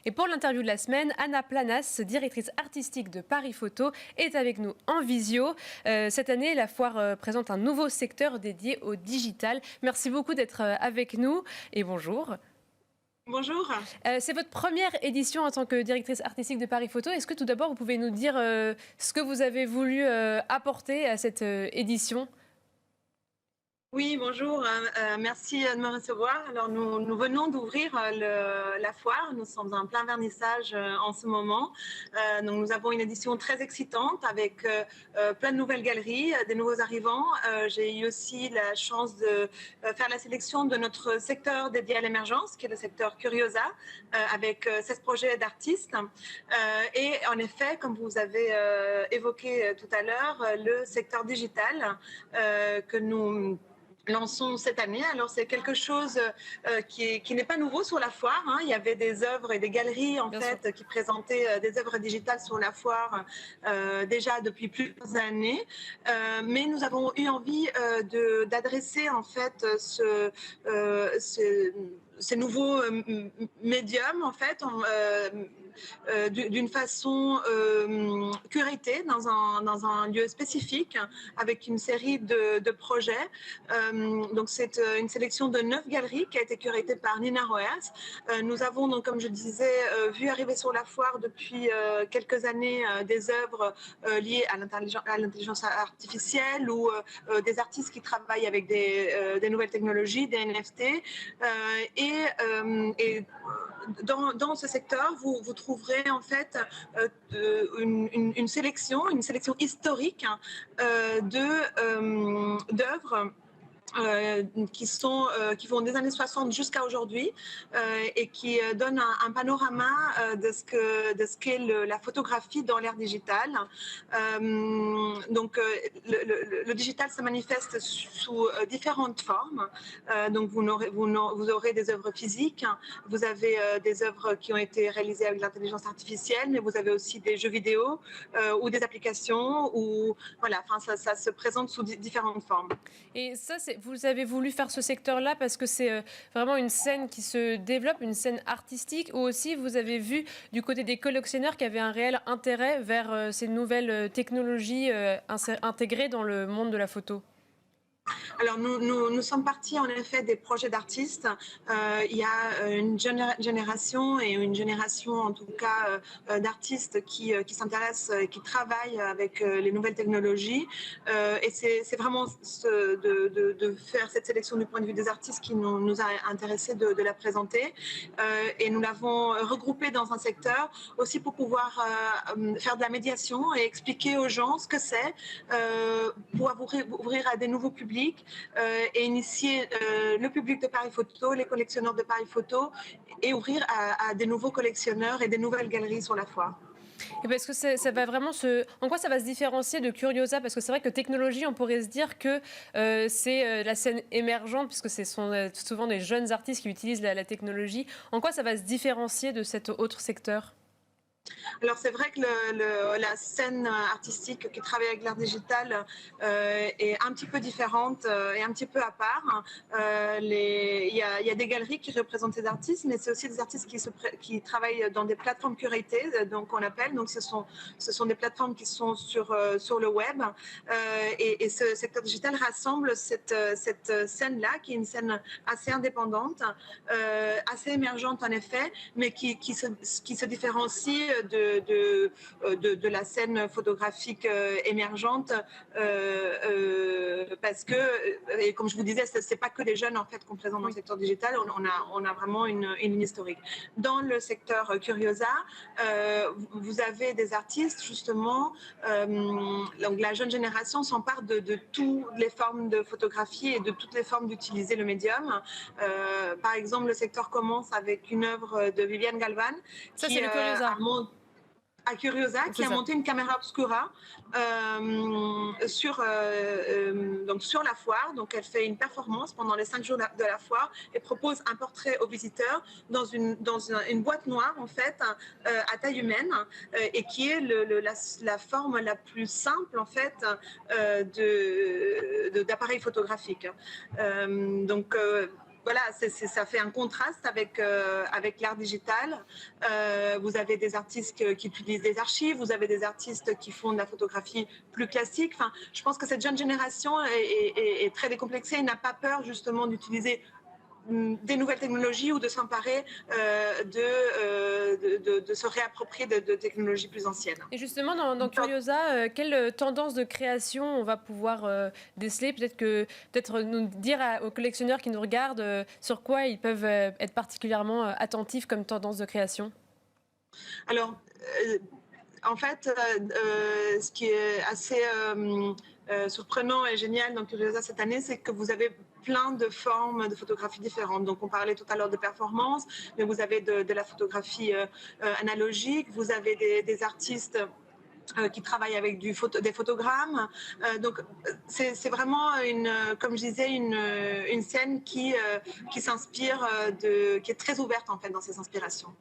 Et pour l'interview de la semaine, Anna Planas, directrice artistique de Paris Photo, est avec nous en visio. Cette année, la foire présente un nouveau secteur dédié au digital. Merci beaucoup d'être avec nous et bonjour. Bonjour. C'est votre première édition en tant que directrice artistique de Paris Photo. Est-ce que tout d'abord, vous pouvez nous dire ce que vous avez voulu apporter à cette édition ? Oui, bonjour. Merci de me recevoir. Alors, nous venons d'ouvrir la foire. Nous sommes en plein vernissage en ce moment. Donc, nous avons une édition très excitante avec plein de nouvelles galeries, des nouveaux arrivants. J'ai eu aussi la chance de faire la sélection de notre secteur dédié à l'émergence, qui est le secteur Curiosa, avec 16 projets d'artistes. Et en effet, comme vous avez évoqué tout à l'heure, le secteur digital que nous lançons cette année. Alors c'est quelque chose qui n'est pas nouveau sur la foire, hein. Il y avait des œuvres et des galeries en fait qui présentaient des œuvres digitales sur la foire déjà depuis plusieurs années, mais nous avons eu envie d'adresser en fait ces nouveaux médiums en fait d'une façon curatée dans un lieu spécifique avec une série de projets. Donc c'est une sélection de 9 galeries qui a été curatée par Nina Roers. Nous avons donc, comme je disais, vu arriver sur la foire depuis quelques années des œuvres liées à l'intelligence artificielle ou des artistes qui travaillent avec des nouvelles technologies, des NFT. Et dans ce secteur, vous trouverez en fait une sélection historique d'œuvres qui vont des années 60 jusqu'à aujourd'hui et qui donnent un panorama de ce qu'est la photographie dans l'ère digitale. Donc le digital se manifeste sous différentes formes. Donc vous aurez des œuvres physiques, vous avez des œuvres qui ont été réalisées avec l'intelligence artificielle, mais vous avez aussi des jeux vidéo ou des applications, ou voilà, enfin ça se présente sous différentes formes. Et ça, vous avez voulu faire ce secteur-là parce que c'est vraiment une scène qui se développe, une scène artistique, ou aussi vous avez vu du côté des collectionneurs qu'il y avait un réel intérêt vers ces nouvelles technologies intégrées dans le monde de la photo? Alors, nous sommes partis en effet des projets d'artistes. Il y a une génération et une génération en tout cas d'artistes qui s'intéressent et qui travaillent avec les nouvelles technologies. Et c'est vraiment de faire cette sélection du point de vue des artistes qui nous a intéressés de la présenter. Et nous l'avons regroupée dans un secteur aussi pour pouvoir faire de la médiation et expliquer aux gens ce que c'est, pouvoir ouvrir à des nouveaux publics et initier le public de Paris Photo, les collectionneurs de Paris Photo, et ouvrir à des nouveaux collectionneurs et des nouvelles galeries sur la foire. Et parce que ça va vraiment en quoi ça va se différencier de Curiosa? Parce que c'est vrai que technologie, on pourrait se dire que c'est la scène émergente, puisque ce sont souvent des jeunes artistes qui utilisent la technologie. En quoi ça va se différencier de cet autre secteur? Alors c'est vrai que la scène artistique qui travaille avec l'art digital est un petit peu différente et un petit peu à part. Il y a des galeries qui représentent ces artistes, mais c'est aussi des artistes qui travaillent dans des plateformes curatées, donc on appelle. Donc ce sont des plateformes qui sont sur le web. Et ce secteur digital rassemble cette scène-là, qui est une scène assez indépendante, assez émergente en effet, mais qui se différencie de la scène photographique émergente, parce que, et comme je vous disais, c'est pas que des jeunes en fait qu'on présente dans le secteur digital. On a vraiment une ligne historique. Dans le secteur Curiosa, vous avez des artistes justement, donc la jeune génération s'empare de toutes les formes de photographie et de toutes les formes d'utiliser le médium. Par exemple, le secteur commence avec une œuvre de Viviane Galvan, Ça, qui c'est le Curiosa. à Curiosa, qui a monté une caméra obscura donc sur la foire. Donc elle fait une performance pendant les 5 jours de la foire et propose un portrait aux visiteurs dans une boîte noire en fait, à taille humaine, et qui est la forme la plus simple en fait d'appareil photographique. Donc voilà, ça fait un contraste avec l'art digital. Vous avez des artistes qui utilisent des archives, vous avez des artistes qui font de la photographie plus classique. Enfin, je pense que cette jeune génération est très décomplexée et n'a pas peur justement d'utiliser des nouvelles technologies ou de s'emparer de se réapproprier de technologies plus anciennes. Et justement, dans Curiosa, quelle tendance de création on va pouvoir déceler? Peut-être nous dire aux collectionneurs qui nous regardent sur quoi ils peuvent être particulièrement attentifs comme tendance de création. Alors, en fait, ce qui est assez surprenant et génial dans Curiosa cette année, c'est que vous avez plein de formes de photographie différentes. Donc, on parlait tout à l'heure de performance, mais vous avez de la photographie analogique, vous avez des artistes qui travaillent avec des photogrammes. Donc, c'est vraiment, comme je disais, une scène qui s'inspire, qui est très ouverte en fait dans ses inspirations.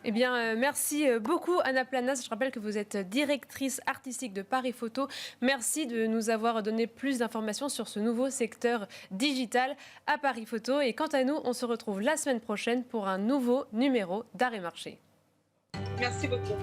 Eh bien, merci beaucoup Anna Planas. Je rappelle que vous êtes directrice artistique de Paris Photo. Merci de nous avoir donné plus d'informations sur ce nouveau secteur digital à Paris Photo. Et quant à nous, on se retrouve la semaine prochaine pour un nouveau numéro d'Art et Marché. Merci beaucoup.